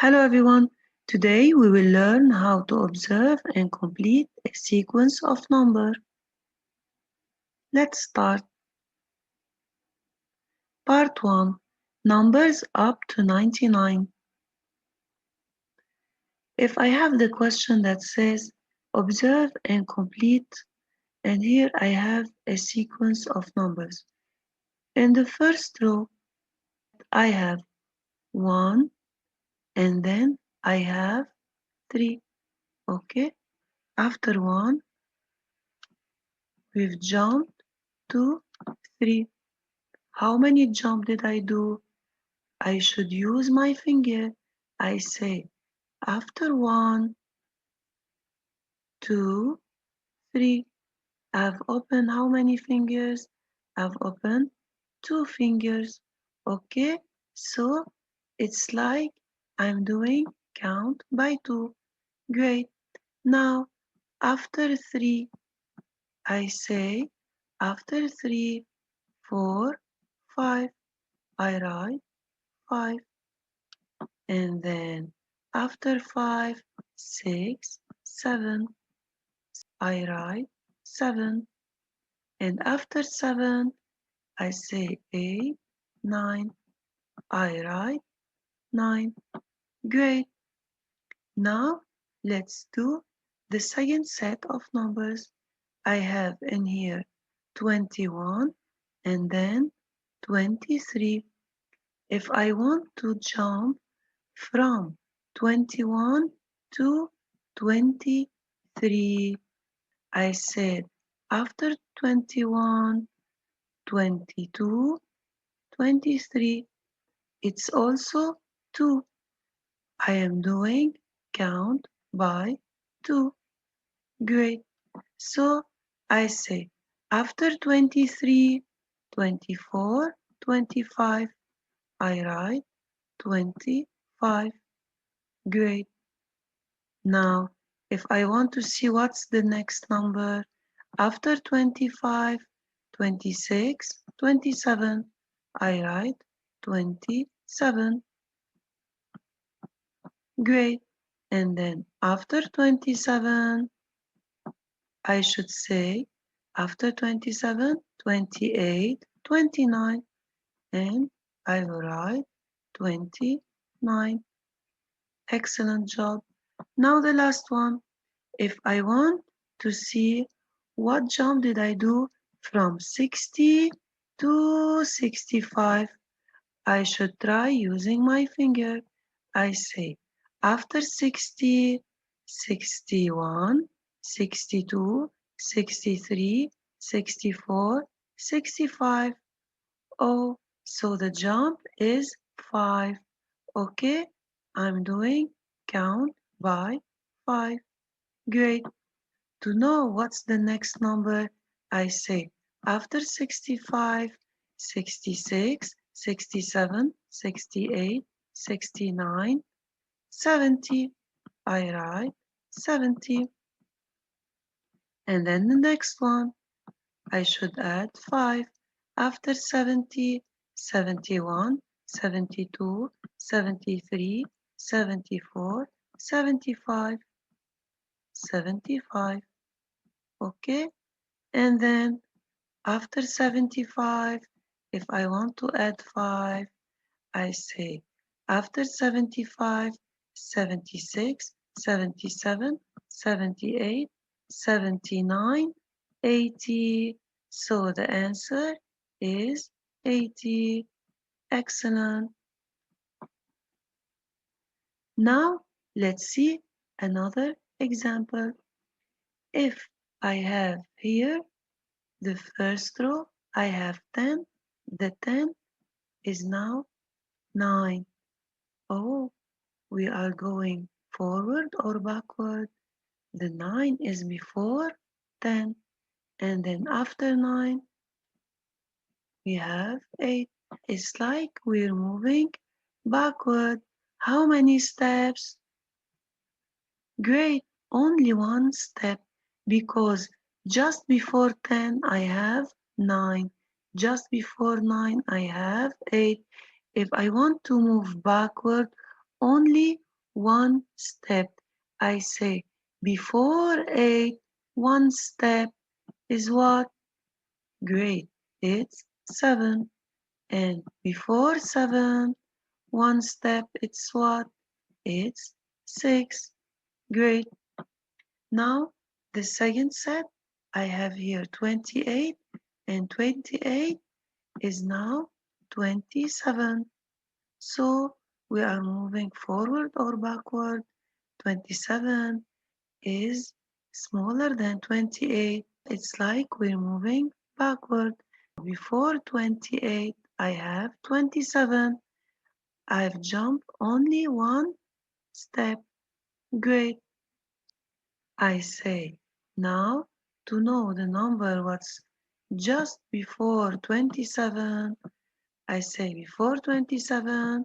Hello everyone. Today we will learn how to observe and complete a sequence of numbers. Let's start. Part 1. Numbers up to 99. If I have the question that says observe and complete, and here I have a sequence of numbers. In the first row I have 1 and then I have 3. Okay? After 1 we've jumped to 3. How many jump did I do? I should use my finger. I say after 1, 2, 3. I've opened how many fingers? I've opened 2 fingers. Okay, so it's like I'm doing count by 2. Great. Now after 3, I say after 3, 4, 5. I write 5. And then after 5, 6, 7, I write 7. And after 7, I say 8, 9, I write 9. Great. Now let's do the second set of numbers. I have in here 21 and then 23. If I want to jump from 21 to 23, I said after 21, 22, 23. It's also 2. I am doing count by 2. Great. So I say after 23, 24, 25, I write 25. Great. Now, if I want to see what's the next number, after 25, 26, 27, I write 27. Great. And then after 27, I should say after 27, 28, 29, and I will write 29. Excellent job. Now the last one. If I want to see what jump did I do from 60 to 65, I should try using my finger. I say after 60, 61, 62, 63, 64, 65. Oh, so the jump is 5. Okay, I'm doing count by 5. Great. To know what's the next number, I say after 65, 66, 67, 68, 69, 70. I write 70. And then the next one, I should add 5. After 70, 71, 72, 73, 74, 75, 75. Okay? And then after 75, if I want to add 5, I say after 75, 76, 77, 78, 79, 80. So the answer is 80. Excellent. Now let's see another example. If I have here the first row, I have 10. The 10 is now 9. Oh, we are going forward or backward. The 9 is before 10. And then after 9, we have 8. It's like we're moving backward. How many steps? Great, only one step, because just before 10 I have 9. Just before 9 I have 8. If I want to move backward, only one step. I say before 8, one step is what? Great. It's 7. And before 7, one step, it's what? It's 6. Great. Now, the second set, I have here 28, and 28 is now 27. So, we are moving forward or backward. 27 is smaller than 28. It's like we're moving backward. Before 28, I have 27. I've jumped only one step. Great. I say now to know the number what's just before 27. I say before 27,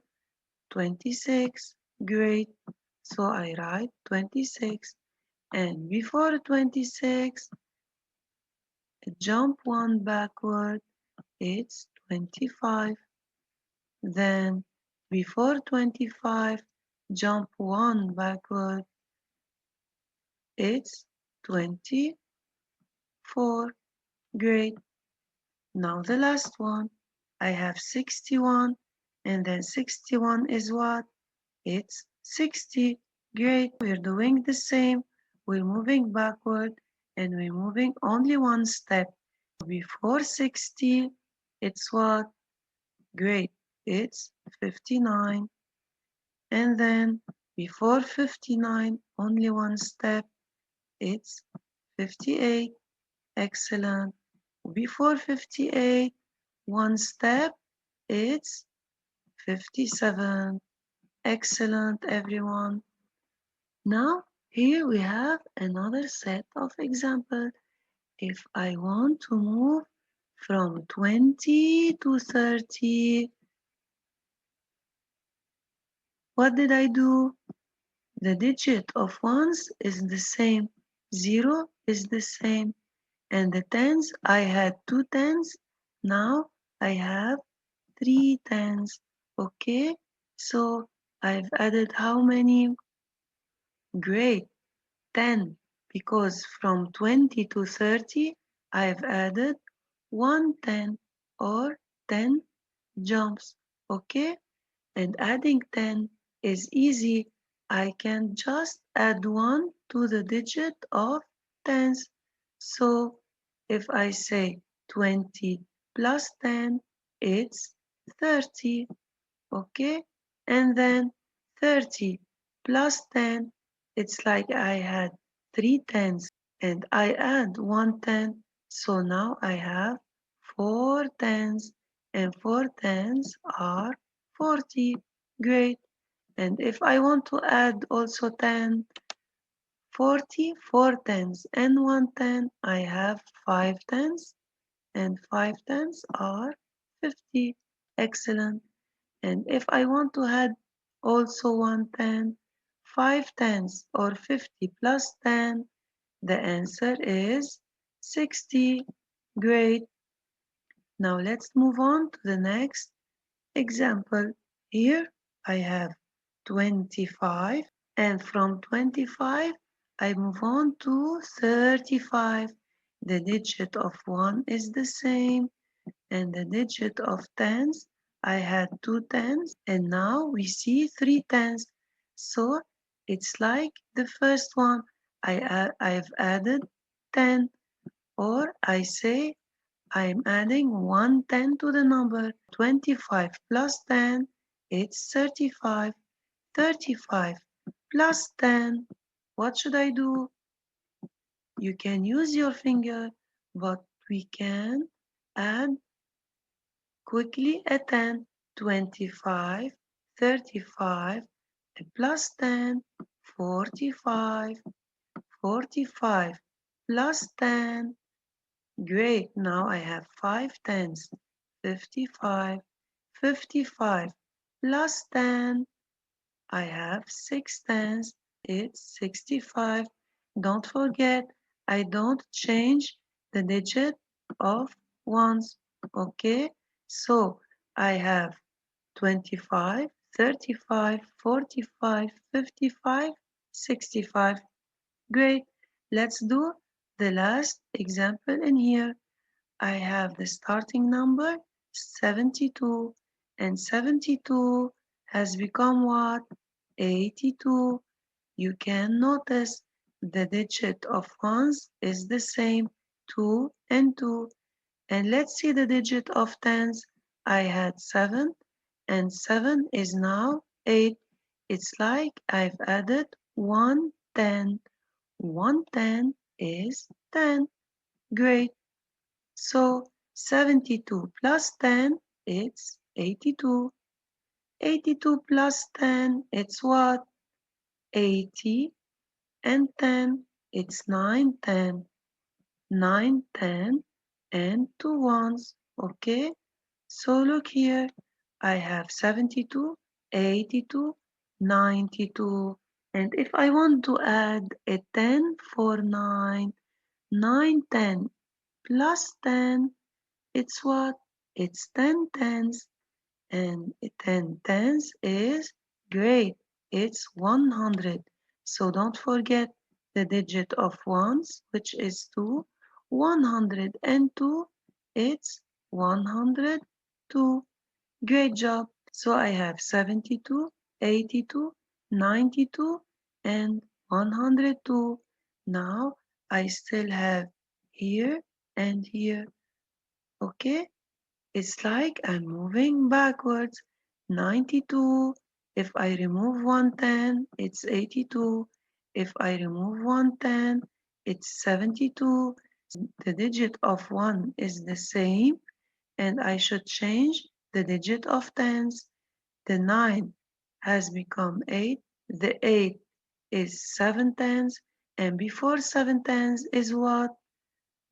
26. Great. So I write 26. And before 26, jump one backward, it's 25. Then before 25, jump one backward, it's 24. Great. Now the last one. I have 61, and then 61 is what? It's 60. Great. We're doing the same. We're moving backward, and we're moving only one step. Before 60, it's what? Great. It's 59. And then before 59, only one step, it's 58. Excellent. Before 58, one step, it's 57. Excellent, everyone. Now, here we have another set of examples. If I want to move from 20 to 30, what did I do? The digit of ones is the same. 0 is the same. And the tens, I had 2 tens. Now I have 3 tens. Okay, so I've added how many? Great, 10. Because from 20 to 30, I've added 110 or 10 jumps. Okay, and adding 10 is easy. I can just add 1 to the digit of tens. So if I say 20 plus 10, it's 30. Okay? And then 30 plus 10, it's like I had 3 tens and I add 1 10. So now I have 4 tens and 4 tens are 40. Great. And if I want to add also 10, 40, 4 tens and 1 10, I have 5 tens and 5 tens are 50. Excellent. And if I want to add also 110, 5 tens or 50 plus 10, the answer is 60. Great. Now let's move on to the next example. Here I have 25, and from 25 I move on to 35. The digit of 1 is the same, and the digit of tens, I had 2 tens, and now we see 3 tens. So it's like the first one. I've added 10, or I say I'm adding 110 to the number. 25 plus 10, it's 35. 35 plus 10, what should I do? You can use your finger, but we can add quickly a 10. 25, 35, plus 10, 45, 45 plus 10. Great, now I have 5 tens. 55, 55 plus 10. I have 6 tens. It's 65. Don't forget, I don't change the digit of ones. Okay, so I have 25, 35, 45, 55, 65. Great. Let's do the last example in here. I have the starting number 72 and 72 has become what? 82. You can notice the digit of ones is the same, 2 and 2. And let's see the digit of tens. I had 7 and 7 is now 8. It's like I've added 1 10. 1 10 is 10. Great. So 72 plus 10, it's 82. 82 plus 10, it's what? 80. And 10, it's 9, 10. 9, 10, and 2 ones. Okay? So look here. I have 72, 82, 92. And if I want to add a 10 for 9, 9, 10 plus 10, it's what? It's 10 tens. And 10 tens is great. It's 100. So don't forget the digit of ones, which is 2. 102, it's 102. Great job. So I have 72, 82, 92, and 102. Now I still have here and here. Okay? It's like I'm moving backwards. 92. If I remove 110, it's 82. If I remove 110, it's 72. The digit of 1 is the same, and I should change the digit of tens. The 9 has become 8. The 8 is 7 tens, and before 7 tens is what?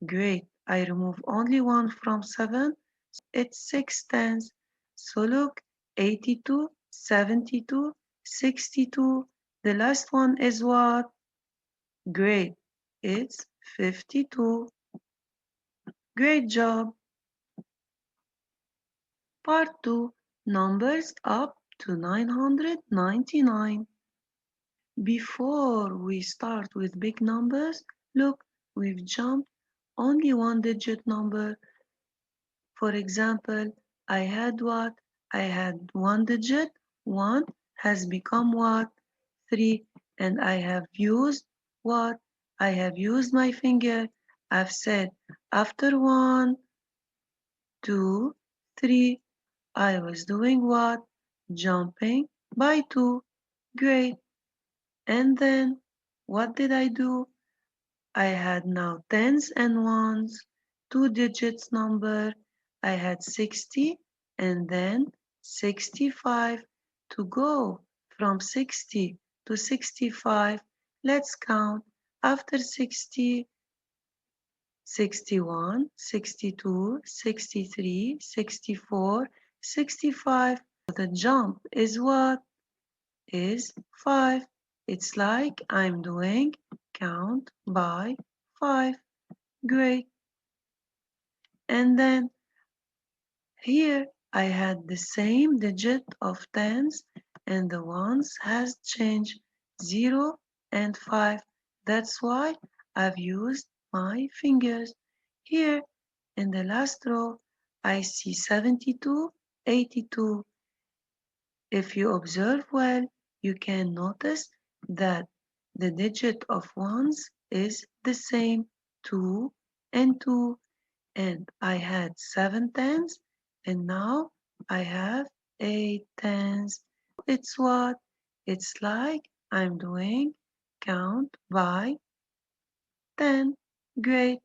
Great. I remove only 1 from 7. It's 6 tens. So look, 82, 72, 62. The last one is what? Great. It's 52. Great job. Part 2. Numbers up to 999. Before we start with big numbers, look, we've jumped only one digit number. For example, I had what? I had one digit. One has become what? 3. And I have used what? I have used my finger. I've said after 1, 2, 3. I was doing what? Jumping by 2. Great. And then what did I do? I had now tens and ones, two digits number. I had 60 and then 65. To go from 60 to 65, let's count. After 60, 61, 62, 63, 64, 65. The jump is what? Is 5. It's like I'm doing count by 5. Great. And then here I had the same digit of tens and the ones has changed 0 and 5. That's why I've used my fingers. Here in the last row I see 72, 82. If you observe well, you can notice that the digit of ones is the same, 2 and 2. And I had 7 tens, and now I have 8 tens. It's what? It's like I'm doing count by 10. Great.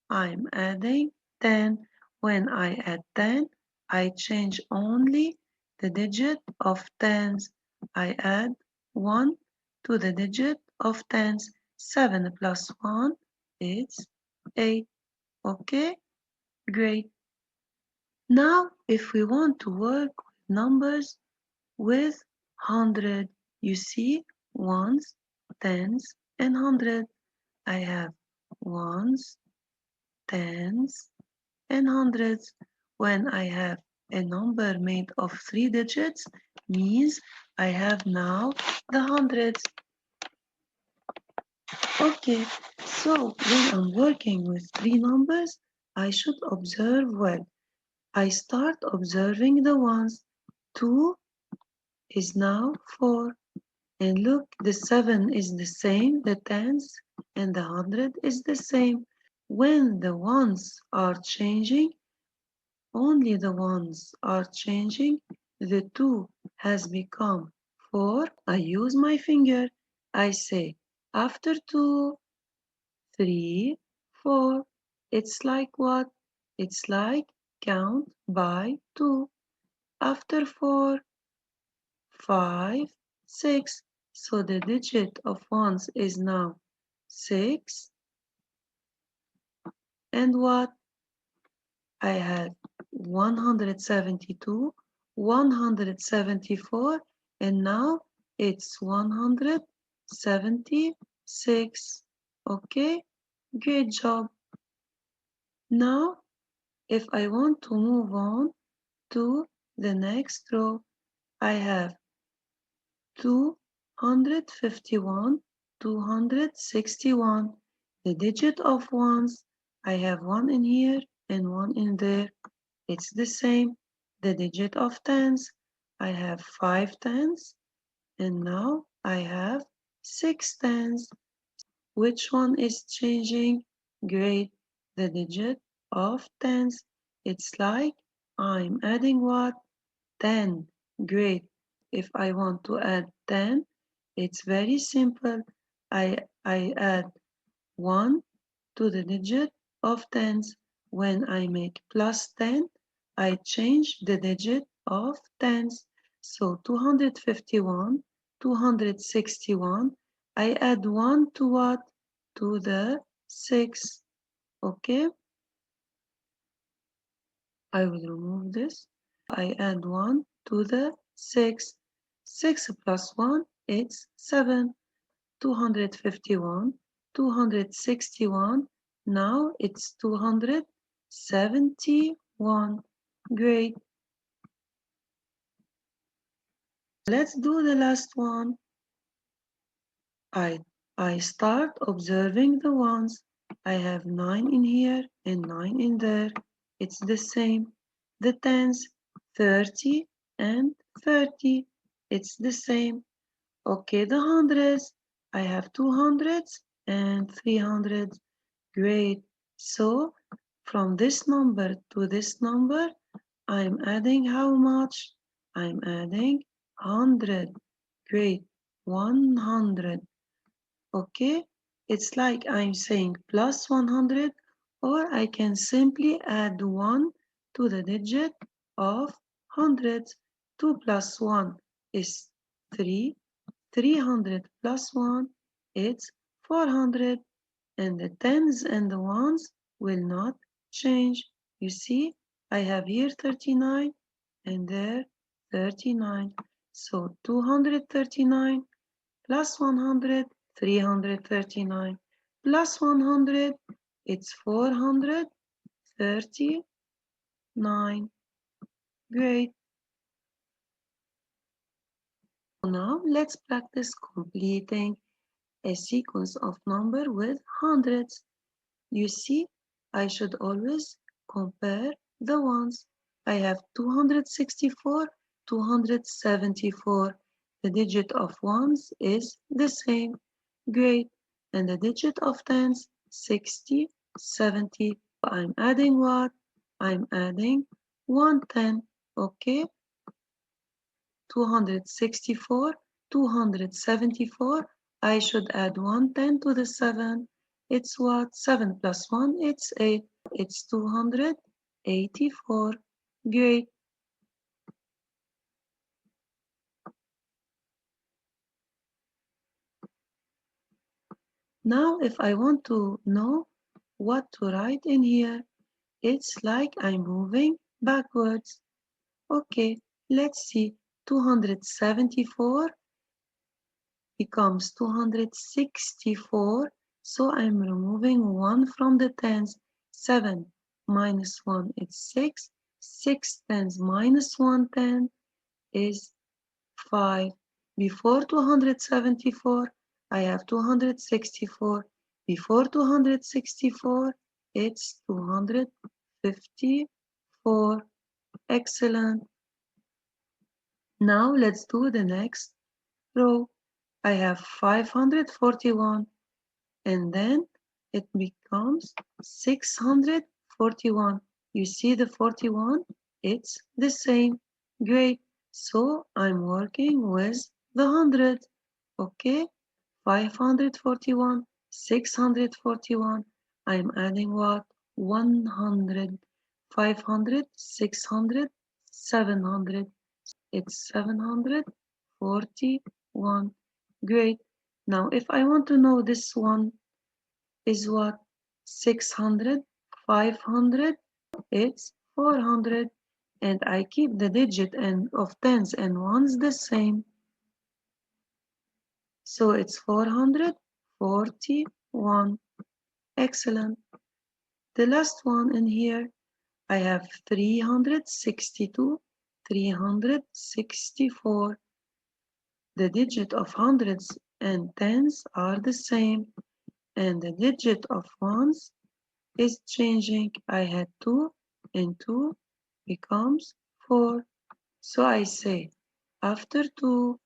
I'm adding 10. When I add 10, I change only the digit of tens. I add 1 to the digit of tens. 7 plus 1 is 8. Okay? Great. Now, if we want to work with numbers with 100, you see ones, tens, and 100. I have ones, tens, and hundreds. When I have a number made of 3 digits, means I have now the hundreds. Okay, so when I'm working with three numbers, I should observe well. I start observing the ones. 2 is now 4. And look, the 7 is the same, the tens, and the 100 is the same. When the ones are changing, only the ones are changing. The 2 has become 4. I use my finger. I say, after 2, 3, 4. It's like what? It's like count by 2. After 4, 5, 6. So the digit of ones is now 6. And what? I had 172, 174, and now it's 176. Okay, great job. Now, if I want to move on to the next row, I have 251, 261. The digit of ones, I have one in here and one in there. It's the same. The digit of tens, I have 5 tens, and now I have 6 tens. Which one is changing? Great. The digit of tens. It's like I'm adding what? 10. Great. If I want to add 10, it's very simple. I add 1 to the digit of tens. When I make plus 10, I change the digit of tens. So 251, 261, I add 1 to what? To the 6. Okay, I will remove this. I add 1 to the 6. 6 plus 1 is 7. 251, 261. Now it's 271. Great. Let's do the last one. I, I start observing the ones. I have 9 in here and 9 in there. It's the same. The tens, 30 and 30. It's the same. Okay, the hundreds. I have 200s and 300s. Great. So from this number to this number, I'm adding how much? I'm adding 100. Great. 100. Okay. It's like I'm saying plus 100, or I can simply add 1 to the digit of hundreds. 2 plus 1 is 3. 300 plus 1, it's 400. And the tens and the ones will not change. You see, I have here 39 and there 39. So 239 plus 100, 339 plus 100, it's 439. Great. Now let's practice completing a sequence of numbers with hundreds. You see, I should always compare the ones. I have 264, 274. The digit of ones is the same. Great. And the digit of tens, 60, 70. I'm adding what? I'm adding 110. Okay. 264, 274. I should add 110 to the 7. It's what? 7 plus 1, it's 8. It's 284. Great. Now, if I want to know what to write in here, it's like I'm moving backwards. Okay, let's see. 274 becomes 264. So I'm removing 1 from the tens. 7 minus 1 is 6. 6 tens minus 1 10 is 5. Before 274, I have 264. Before 264, it's 254. Excellent. Now let's do the next row. I have 541, and then it becomes 641. You see the 41? It's the same. Great. So I'm working with the hundred. Okay? 541, 641. I'm adding what? 100. 500, 600, 700. It's 741. Great. Now, if I want to know this one is what? 600, 500, it's 400. And I keep the digit and of tens and ones the same. So it's 441. Excellent. The last one in here, I have 362, 364. The digit of hundreds and tens are the same, and the digit of ones is changing. I had 2 and 2 becomes 4. So I say after 2,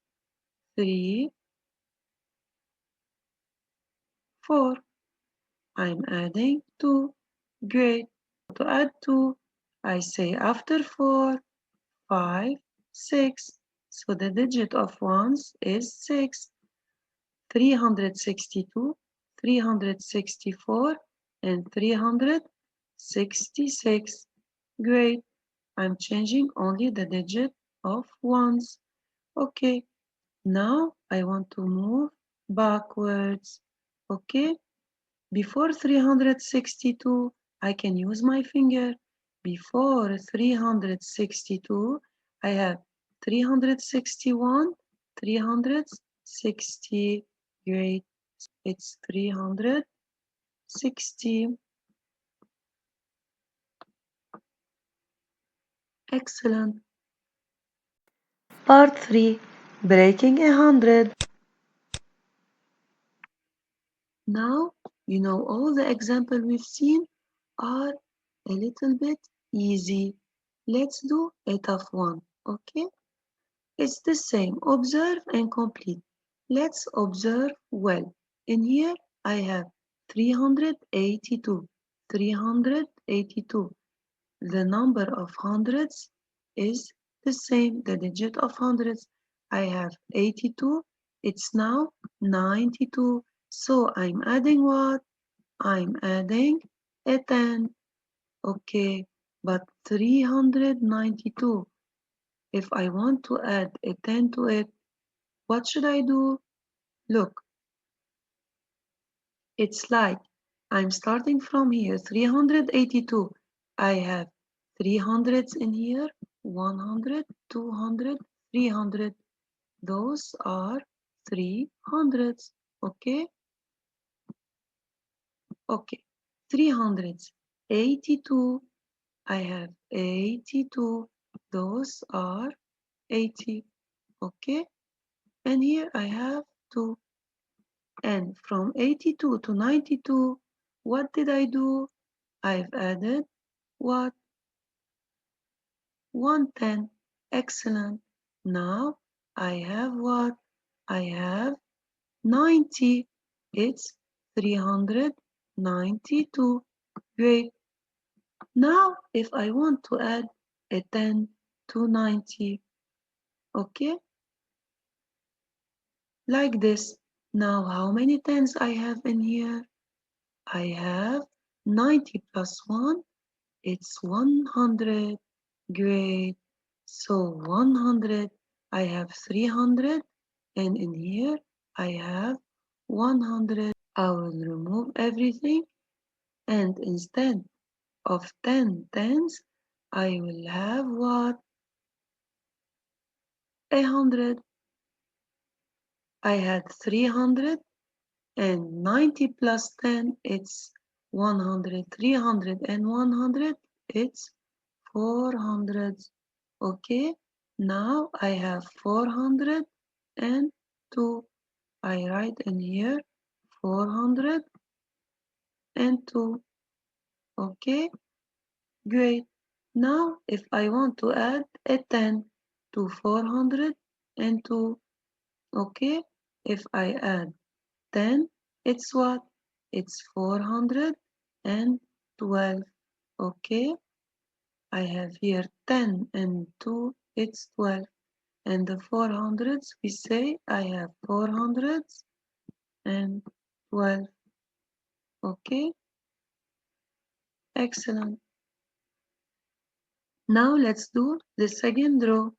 3, 4. I'm adding 2. Great. To add 2, I say after 4, 5, 6. So the digit of ones is 6. 362, 364, and 366. Great. I'm changing only the digit of ones. Okay. Now I want to move backwards. Okay. Before 362, I can use my finger. Before 362, I have 361, 360. Great. It's 360. Excellent. Part 3. Breaking 100. Now, you know all the examples we've seen are a little bit easy. Let's do a tough one, okay? It's the same. Observe and complete. Let's observe well. In here, I have 382. 382. The number of hundreds is the same, the digit of hundreds. I have 82. It's now 92. So I'm adding what? I'm adding a 10. Okay, but 392. If I want to add a 10 to it, what should I do? Look, it's like I'm starting from here, 382. I have 300s in here, 100, 200, 300. Those are 300s. Okay? Okay. 300s. 82. I have 82. Those are 80. Okay? And here I have 2. And from 82 to 92, what did I do? I've added what? 110. Excellent. Now I have what? I have 90. It's 392. Great. Now if I want to add a 10 to 90, okay? Like this. Now how many tens I have in here? I have 90 plus 1. It's 100. Great. So 100. I have 300. And in here, I have 100. I will remove everything. And instead of 10 tens, I will have what? 100. I had 300. And 90 plus 10, it's 100. 300 and 100, it's 400. Okay? Now I have 402. I write in here 402. Okay, great. Now if I want to add a 10 to 402, okay, if I add 10, it's what? It's 412. Okay, I have here 10 and 2, it's 12. And the 400s, we say I have 412. Okay, excellent. Now let's do the second row.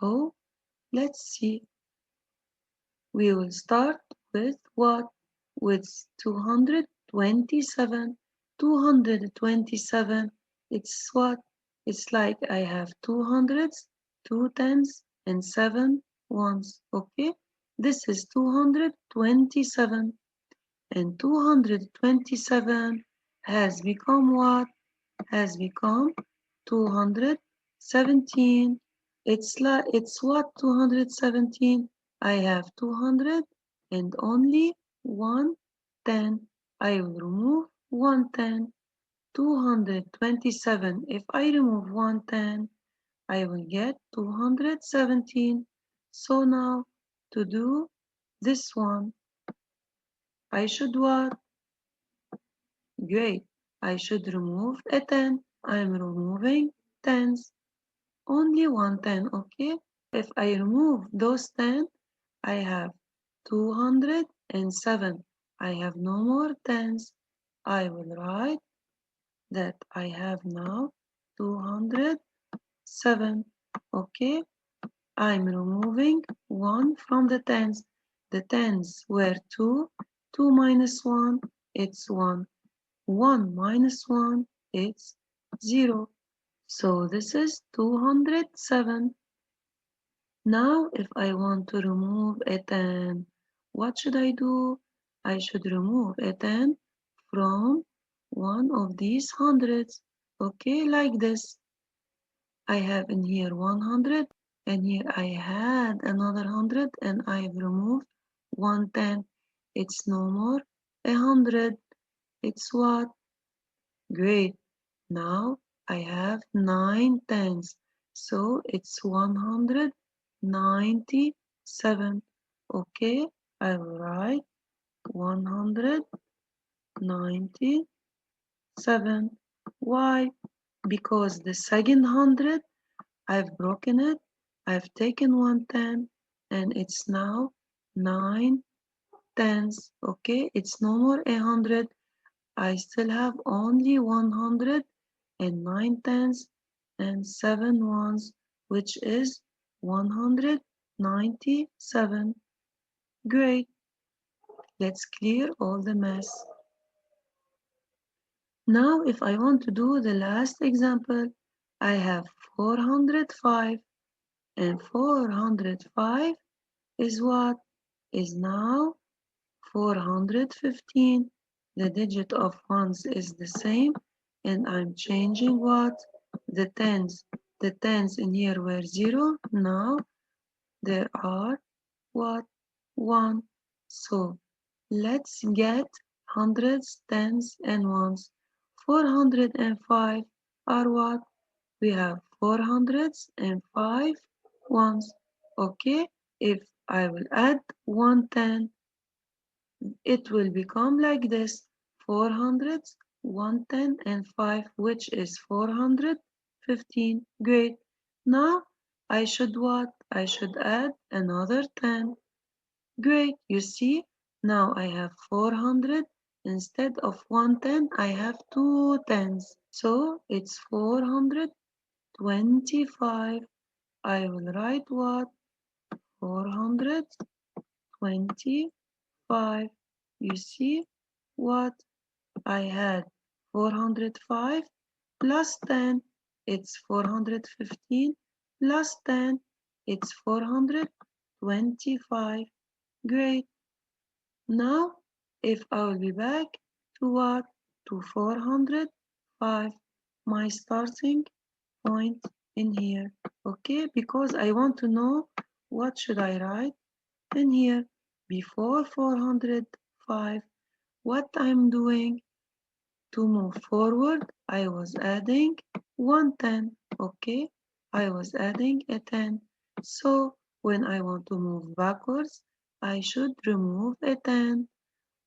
Oh, let's see. We will start with what? With 227. 227. It's what? It's like I have two hundreds, two tens, and seven ones. Okay? This is 227. And 227 has become what? Has become 217. It's what 217? I have 200 and only one 10. I will remove one 10. 227. If I remove one 10, I will get 217. So now to do this one, I should what? Great. I should remove a 10. I'm removing tens. Only one 10, okay? If I remove those 10, I have 207. I have no more tens. I will write that I have now 207. Okay? I'm removing 1 from the tens. The tens were 2. 2 minus 1, it's 1. 1 minus 1, it's 0. So this is 207. Now if I want to remove a 10, what should I do? I should remove a 10 from one of these hundreds. Okay, like this. I have in here 100 and here I had another 100 and I've removed 110. It's no more 100. It's what? Great. Now I have 9 tens. So it's 197. Okay, I will write 197. Why? Because the second hundred, I've broken it. I've taken 110 and it's now 9 tens. Okay, it's no more 100. I still have only 100 and 9 tens and 7 ones, which is 197. Great. Let's clear all the mess. Now, if I want to do the last example, I have 405, and 405 is what? Is now 415. The digit of ones is the same, and I'm changing what? The tens. The tens in here were 0. Now there are what? 1. So let's get hundreds, tens, and ones. 405 are what? We have 405 ones. Okay, if I will add 110, it will become like this: 400, 110, and 5, which is 415. Great. Now I should what? I should add another 10. Great. You see, now I have 400. Instead of 110, I have two tens. So it's 425. I will write what? 425. You see what? I had 405 plus 10, it's 415 plus 10, it's 425. Great. Now, if I will be back to what? To 405, my starting point. in here. Okay, because I want to know what should I write in here. Before 405, what I'm doing to move forward, I was adding 110. Okay, I was adding a 10. So when I want to move backwards, I should remove a 10.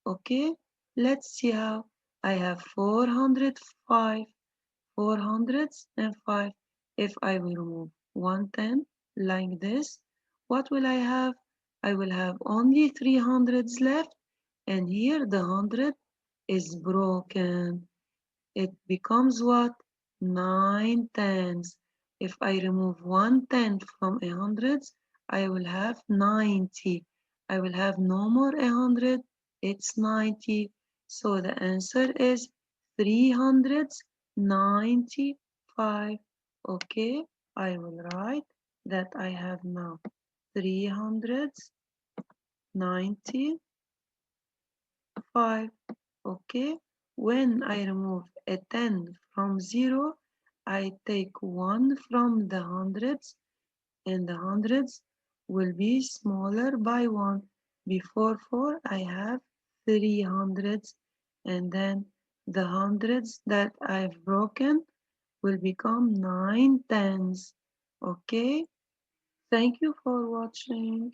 Okay, let's see how. I have 405. 405. If I will remove 110 like this, what will I have? I will have only 300s left, and here the 100 is broken. It becomes what? 9 tenths. If I remove 1/10 from 100s, I will have 90. I will have no more 100, it's 90. So the answer is 395. Okay, I will write that I have now 395. Okay, when I remove a 10 from 0, I take 1 from the hundreds, and the hundreds will be smaller by 1. Before 4, I have 3 hundreds, and then the hundreds that I've broken will become 9 tens. Okay, thank you for watching.